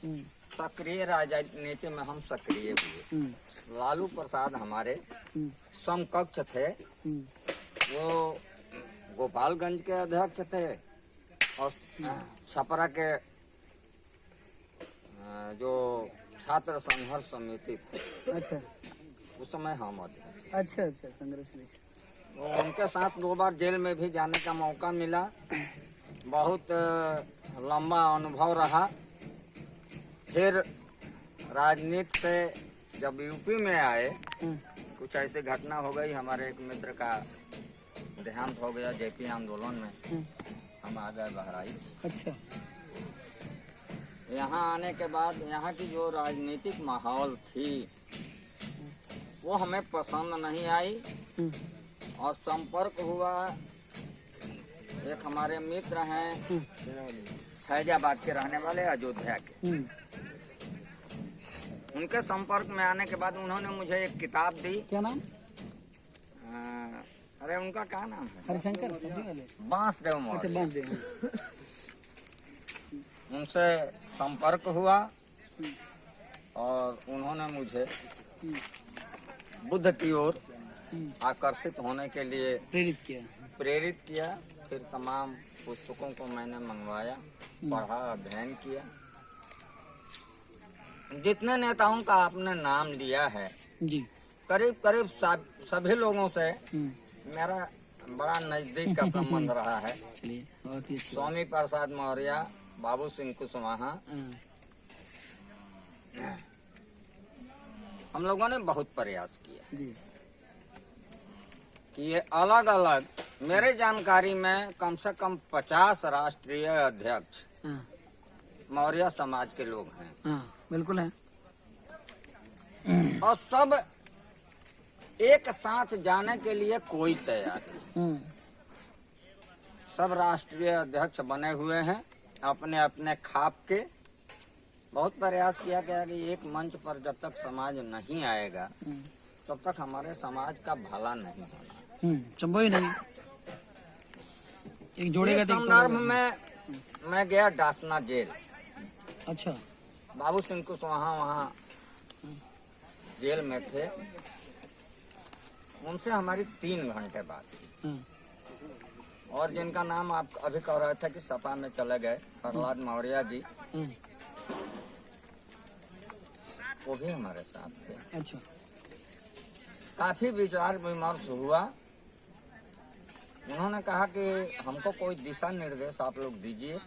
सक्रिय राजनीति में हम सक्रिय हुए। लालू प्रसाद हमारे समकक्ष थे। वो गोपालगंज के अध्यक्ष थे और छपरा के जो छात्र संघर्ष समिति थे। अच्छा, उस समय हम अध्यक्ष। अच्छा अच्छा, कांग्रेचुलेशन। तो उनके साथ 2 बार जेल में भी जाने का मौका मिला। बहुत लंबा अनुभव रहा। फिर राजनीति से जब यूपी में आए, कुछ ऐसी घटना हो गई, हमारे एक मित्र का देहांत हो गया जेपी आंदोलन में। हम आ गए बहराइच। अच्छा, यहाँ आने के बाद यहाँ की जो राजनीतिक माहौल थी वो हमें पसंद नहीं आई और संपर्क हुआ। एक हमारे मित्र हैं फैजाबाद के रहने वाले, अयोध्या के। उनके संपर्क में आने के बाद उन्होंने मुझे एक किताब दी। क्या नाम? अरे उनका क्या नाम है? हरिशंकर बांसदेव अच्छा, मौर्य। बांसदेव। उनसे संपर्क हुआ और उन्होंने मुझे बुद्ध की ओर आकर्षित होने के लिए प्रेरित किया। फिर तमाम पुस्तकों को मैंने मंगवाया, पढ़ा, अध्ययन किया। जितने नेताओं का आपने नाम लिया है जी, करीब करीब सभी लोगों से मेरा बड़ा नजदीक का संबंध रहा है। चलिए, बहुत ही अच्छी। स्वामी प्रसाद मौर्य, बाबू सिंह कुशवाहा, हम लोगों ने बहुत प्रयास किया जी। कि ये अलग अलग, मेरे जानकारी में कम से कम 50 राष्ट्रीय अध्यक्ष मौर्य समाज के लोग हैं। हाँ, बिल्कुल है। और सब एक साथ जाने के लिए कोई तैयार नहीं। सब राष्ट्रीय अध्यक्ष बने हुए हैं अपने अपने खाप के। बहुत प्रयास किया गया कि एक मंच पर जब तक समाज नहीं आएगा तब तक हमारे समाज का भला नहीं होना। संभव ही नहीं। एक जोड़ेगा। इस संदर्भ में मैं गया डासना जेल। अच्छा, बाबू सिंह कुशवाहा वहाँ जेल में थे। उनसे हमारी 3 घंटे बात हुई। और जिनका नाम आप अभी कह रहे थे कि सपा में चले गए, प्रहलाद मौर्य जी, वो भी हमारे साथ थे। अच्छा, काफी विचार विमर्श हुआ। उन्होंने कहा कि हमको कोई दिशा निर्देश आप लोग दीजिए,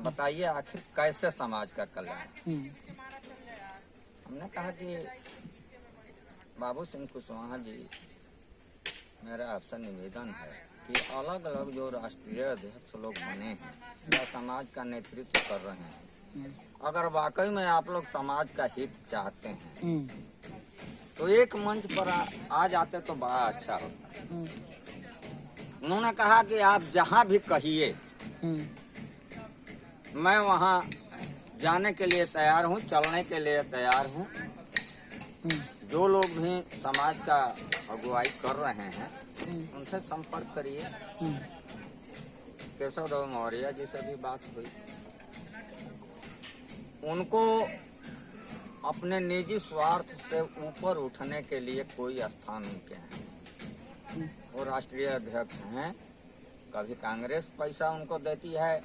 बताइए आखिर कैसे समाज का कल्याण। हमने कहा कि बाबू सिंह कुशवाहा जी, मेरा आपसे निवेदन है कि अलग अलग जो राष्ट्रीय अध्यक्ष लोग बने हैं या समाज का नेतृत्व कर रहे हैं, अगर वाकई में आप लोग समाज का हित चाहते हैं तो एक मंच पर आ जाते तो बड़ा अच्छा होता। उन्होंने कहा कि आप जहां भी कहिए मैं वहां जाने के लिए तैयार हूं, चलने के लिए तैयार हूं। जो लोग भी समाज का अगुवाई कर रहे हैं उनसे संपर्क करिए। केशव देव मौर्य जी से भी बात हुई। उनको अपने निजी स्वार्थ से ऊपर उठने के लिए कोई स्थान उनके हैं। वो राष्ट्रीय अध्यक्ष हैं। कभी कांग्रेस पैसा उनको देती है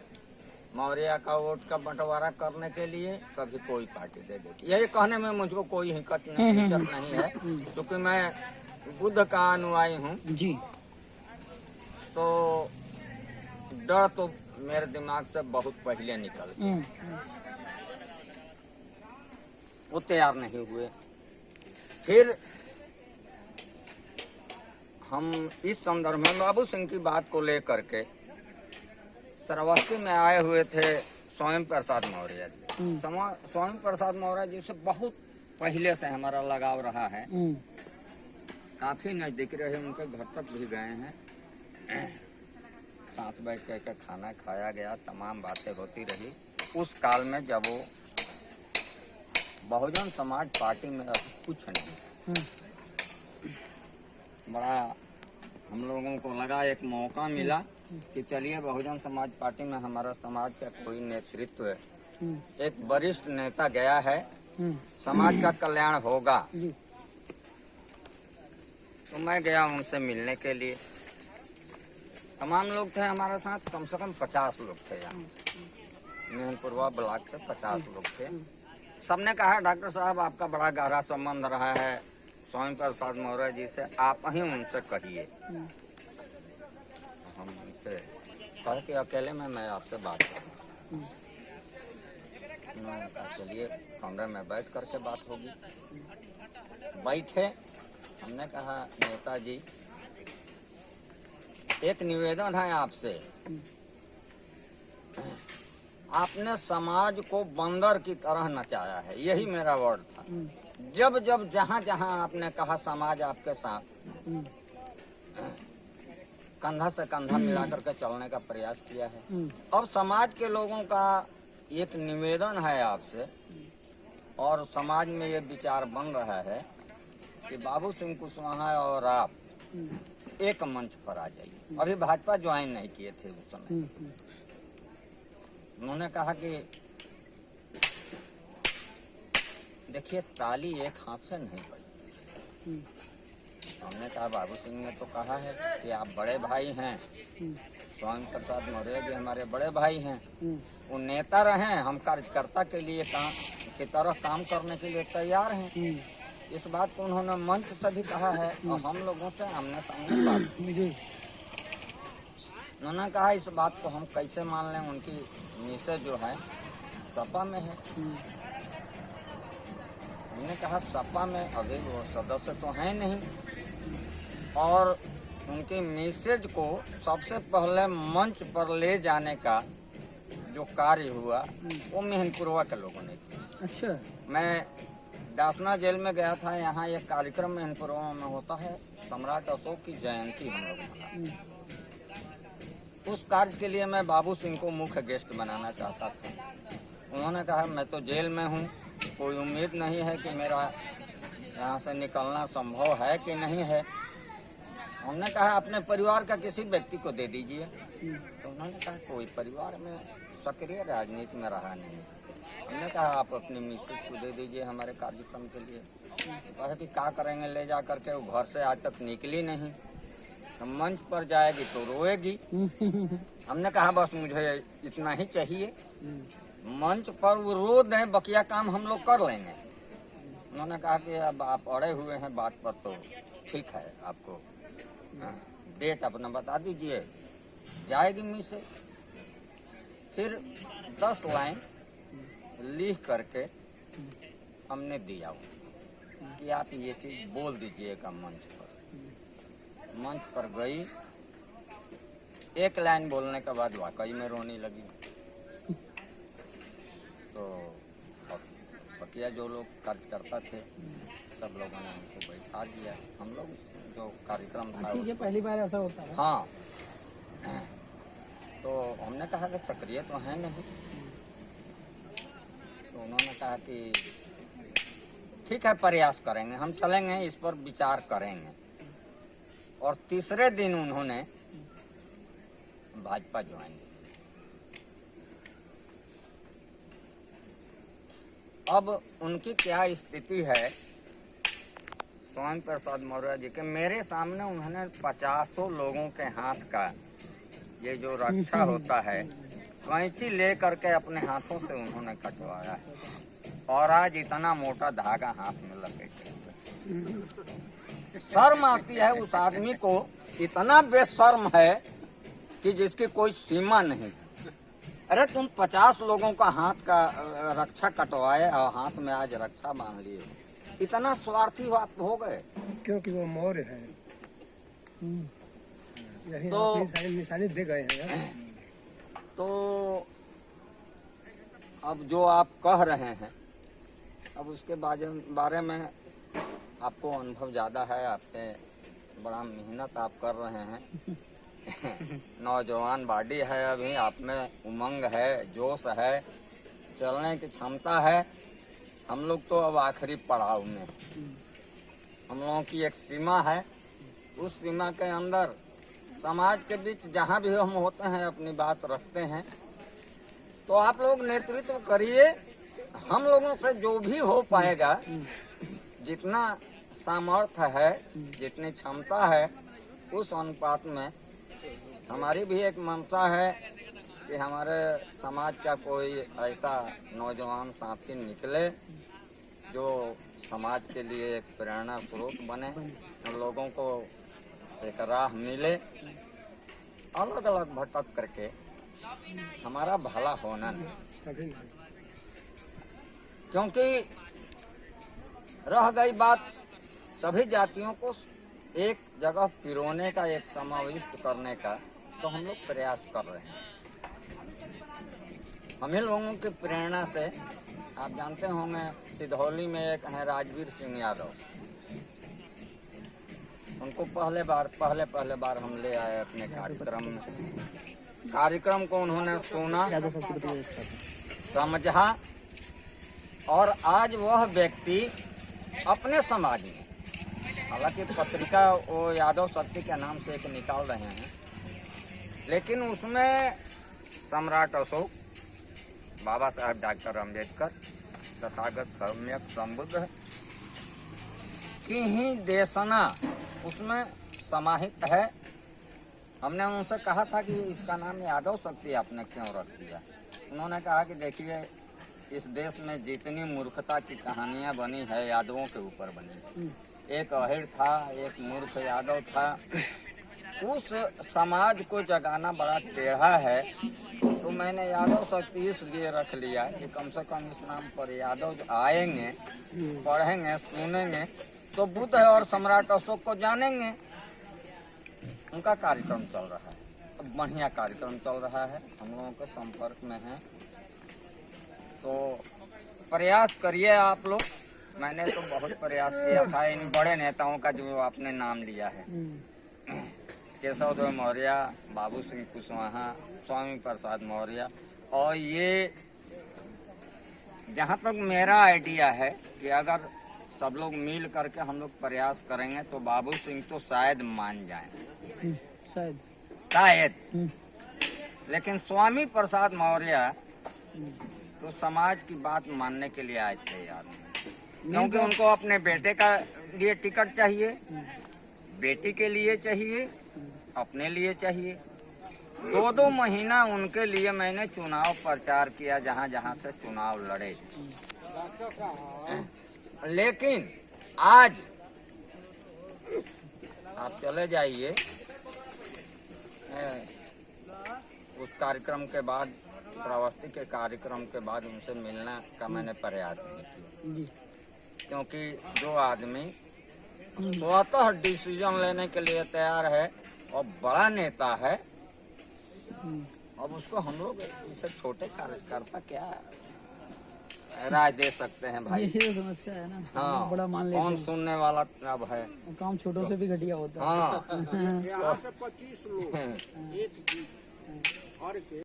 मौर्य का वोट का बंटवारा करने के लिए, कभी कोई पार्टी दे देती है। यही कहने में मुझको कोई हिचक नहीं है, क्योंकि मैं बुद्ध का अनुयायी हूँ जी। तो डर तो मेरे दिमाग से बहुत पहले निकल गया। वो तैयार नहीं हुए। फिर हम इस संदर्भ में बाबू सिंह की बात को लेकर के श्रावस्ती में आए हुए थे स्वामी प्रसाद मौर्य जी। स्वामी प्रसाद मौर्य जी से बहुत पहले से हमारा लगाव रहा है। काफी नजदीक रहे, उनके घर तक भी गए हैं। साथ बैठ कर खाना खाया गया, तमाम बातें होती रही। उस काल में जब वो बहुजन समाज पार्टी में कुछ नहीं, बड़ा हम लोगों को लगा एक मौका मिला कि चलिए बहुजन समाज पार्टी में हमारा समाज का कोई नेतृत्व एक वरिष्ठ नेता गया है, हम्म, समाज का कल्याण होगा। जी, तो मैं गया उनसे मिलने के लिए। तमाम लोग थे हमारे साथ, कम से कम 50 लोग थे यहाँ से। मेहनपुरवा ब्लॉक से 50 लोग थे। सबने कहा डॉक्टर साहब आपका बड़ा गहरा संबंध रहा है स्वामी प्रसाद मौर्य जी से, आप ही उनसे कहिए। हम उनसे कहे कि अकेले में मैं आपसे बात करूँ। उन्होंने कहा चलिए कमरे में बैठ करके बात होगी। बैठे, हमने कहा नेताजी एक निवेदन है आपसे, आपने समाज को बंदर की तरह नचाया है, यही मेरा वर्ड था। जब जब जहाँ जहाँ आपने कहा समाज आपके साथ, कंधा से कंधा मिला करके चलने का प्रयास किया है। अब समाज के लोगों का एक निवेदन है आपसे, और समाज में ये विचार बन रहा है कि बाबू सिंह कुशवाहा और आप एक मंच पर आ जाइए। अभी भाजपा ज्वाइन नहीं किए थे उस समय। उन्होंने कहा कि देखिए ताली एक हाथ से नहीं बजती। हमने कहा बाबू सिंह ने तो कहा है कि आप बड़े भाई हैं, स्वामी प्रसाद मौर्य जी हमारे बड़े भाई हैं, वो नेता रहे, हम कार्यकर्ता के लिए की तरह काम करने के लिए तैयार हैं। इस बात को उन्होंने मंच से भी कहा है और हम लोगों से आमने सामने बात की। उन्होंने कहा इस बात को हम कैसे मान लें, उनकी नीचे जो है सपा में है। हमने कहा सपा में अभी वो सदस्य तो है नहीं, और उनके मैसेज को सबसे पहले मंच पर ले जाने का जो कार्य हुआ वो मेहनपुरवा के लोगों ने किया। अच्छा, मैं डासना जेल में गया था, यहाँ एक कार्यक्रम मेहनपुरवा में होता है, सम्राट अशोक की जयंती हम लोग मनाते। उस कार्य के लिए मैं बाबू सिंह को मुख्य गेस्ट बनाना चाहता था। उन्होंने कहा मैं तो जेल में हूँ, कोई उम्मीद नहीं है कि मेरा यहाँ से निकलना संभव है कि नहीं है। हमने कहा अपने परिवार का किसी व्यक्ति को दे दीजिए। तो उन्होंने कहा कोई परिवार में सक्रिय राजनीति में रहा नहीं। हमने कहा आप अपनी मिसेज को दे दीजिए हमारे कार्यक्रम के लिए। कहा कि क्या करेंगे ले जा करके, वो घर से आज तक निकली नहीं, तो मंच पर जाएगी तो रोएगी। हमने कहा बस मुझे इतना ही चाहिए, मंच पर वो रो दें, बकिया काम हम लोग कर लेंगे। उन्होंने कहा कि अब आप अड़े हुए हैं बात पर तो ठीक है, आपको डेट अपना बता दीजिए, जाएगी मिसे। फिर 10 लाइन लिख करके हमने दिया कि आप ये चीज बोल दीजिएगा मंच पर। मंच पर गई, एक लाइन बोलने के बाद वाकई में रोने लगी। तो बकिया जो लोग कार्यकर्ता थे सब लोगों ने उनको बैठा दिया। हम लोग जो कार्यक्रम था, ठीक है, पहली बार ऐसा होता है। हाँ, तो हमने कहा कि सक्रिय तो है नहीं। तो उन्होंने कहा कि ठीक है प्रयास करेंगे, हम चलेंगे, इस पर विचार करेंगे। और तीसरे दिन उन्होंने भाजपा ज्वाइन की। अब उनकी क्या स्थिति है स्वामी प्रसाद मौर्य जी के, मेरे सामने उन्होंने 50 लोगों के हाथ का ये जो रक्षा होता है कैंची ले करके अपने हाथों से उन्होंने कटवाया है, और आज इतना मोटा धागा हाथ में लपेटे हुए। शर्म आती है उस आदमी को, इतना बेशर्म है कि जिसकी कोई सीमा नहीं। अरे तुम 50 लोगों का हाथ का रक्षा कटवाए और हाथ में आज रक्षा बांध लिए, इतना स्वार्थी आप हो गए। क्योंकि वो मौर्य है, यही तो अपनी निशानी दे गए हैं। तो अब जो आप कह रहे हैं, अब उसके बारे में आपको अनुभव ज़्यादा है, आपने बड़ा मेहनत आप कर रहे हैं। नौजवान बॉडी है, अभी आप में उमंग है, जोश है, चलने की क्षमता है। हम लोग तो अब आखिरी पड़ाव में, हम लोगों की एक सीमा है, उस सीमा के अंदर समाज के बीच जहाँ भी हम होते हैं अपनी बात रखते हैं। तो आप लोग नेतृत्व करिए, हम लोगों से जो भी हो पाएगा, जितना सामर्थ्य है, जितनी क्षमता है, उस अनुपात में हमारी भी एक मंशा है कि हमारे समाज का कोई ऐसा नौजवान साथी निकले जो समाज के लिए एक प्रेरणा स्रोत बने, हम लोगों को एक राह मिले। अलग अलग भटक करके हमारा भला होना नहीं, क्योंकि रह गई बात सभी जातियों को एक जगह पिरोने का, एक समाविष्ट करने का, तो हम लोग प्रयास कर रहे हैं। हम ही लोगों की प्रेरणा से, आप जानते होंगे सिधौली में एक हैं राजवीर सिंह यादव, उनको पहले बार हम ले आए अपने कार्यक्रम में। कार्यक्रम को उन्होंने सुना, समझा, और आज वह व्यक्ति अपने समाज में, हालांकि पत्रिका वो यादव शक्ति के नाम से एक निकाल रहे हैं, लेकिन उसमें सम्राट अशोक, बाबा साहब डॉक्टर अम्बेडकर, तथागत सम्यक संबुद्ध की ही देशना उसमें समाहित है। हमने उनसे कहा था कि इसका नाम यादव शक्ति आपने क्यों रख दिया। उन्होंने कहा कि देखिए, इस देश में जितनी मूर्खता की कहानियां बनी है, यादवों के ऊपर बनी। एक अहिर था, एक मूर्ख यादव था। उस समाज को जगाना बड़ा टेढ़ा है, तो मैंने यादव शक्ति इसलिए रख लिया कि कम से कम इस नाम पर यादव आएंगे, पढ़ेंगे, सुनेंगे, तो बुद्ध और सम्राट अशोक को जानेंगे। उनका कार्यक्रम चल रहा है, अब बढ़िया कार्यक्रम चल रहा है, हम लोगों के संपर्क में है, तो प्रयास करिए आप लोग। मैंने तो बहुत प्रयास किया था इन बड़े नेताओं का जो आपने नाम लिया है, केशव देव मौर्य, बाबू सिंह कुशवाहा, स्वामी प्रसाद मौर्य, और ये जहाँ तक मेरा आइडिया है कि अगर सब लोग मिल करके हम लोग प्रयास करेंगे तो बाबू सिंह तो शायद मान जाएं, शायद। लेकिन स्वामी प्रसाद मौर्य तो समाज की बात मानने के लिए आज तैयार नहीं, क्योंकि उनको अपने बेटे का लिए टिकट चाहिए, बेटी के लिए चाहिए, अपने लिए चाहिए। 2-2 महीना उनके लिए मैंने चुनाव प्रचार किया, जहाँ जहाँ से चुनाव लड़े। लेकिन आज आप चले जाइए, उस कार्यक्रम के बाद, श्रावस्ती के कार्यक्रम के बाद उनसे मिलने का मैंने प्रयास नहीं किया, क्योंकि जो आदमी स्वतः डिसीजन लेने के लिए तैयार है और बड़ा नेता है, अब उसको हम लोग इसे छोटे कार्यकर्ता क्या राय दे सकते हैं भाई। यही तो समस्या है ना। हाँ, बड़ा मान लेते कौन हैं। सुनने वाला अब है। काम छोटों से भी घटिया होता है। हाँ, यहाँ से 25 लोग एक और के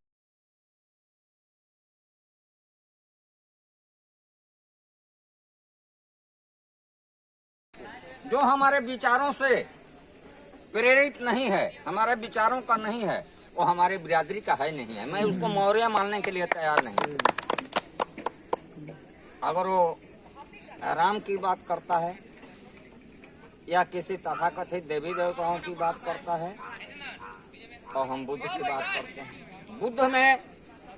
जो हमारे विचारों से प्रेरित नहीं है, हमारे विचारों का नहीं है, वो हमारी बिरादरी का है नहीं है। मैं उसको मौर्य मानने के लिए तैयार नहीं। अगर वो राम की बात करता है या किसी तथाकथित देवी देवताओं की बात करता है, और हम बुद्ध की बात करते हैं, बुद्ध में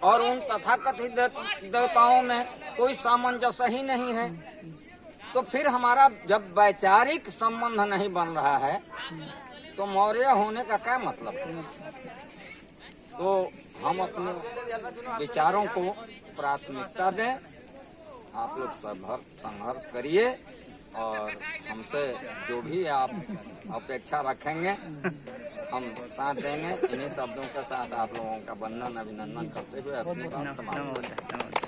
और उन तथाकथित देवताओं में कोई सामंजस्य ही नहीं है, तो फिर हमारा जब वैचारिक संबंध नहीं बन रहा है तो मौर्य होने का क्या मतलब है। तो हम अपने विचारों को प्राथमिकता दें, आप लोग सब संघर्ष करिए, और हमसे जो भी आप अपेक्षा रखेंगे हम साथ देंगे। इन्हीं शब्दों के साथ आप लोगों का वंदन अभिनंदन करते हुए अपनी बात समाप्त करते हैं।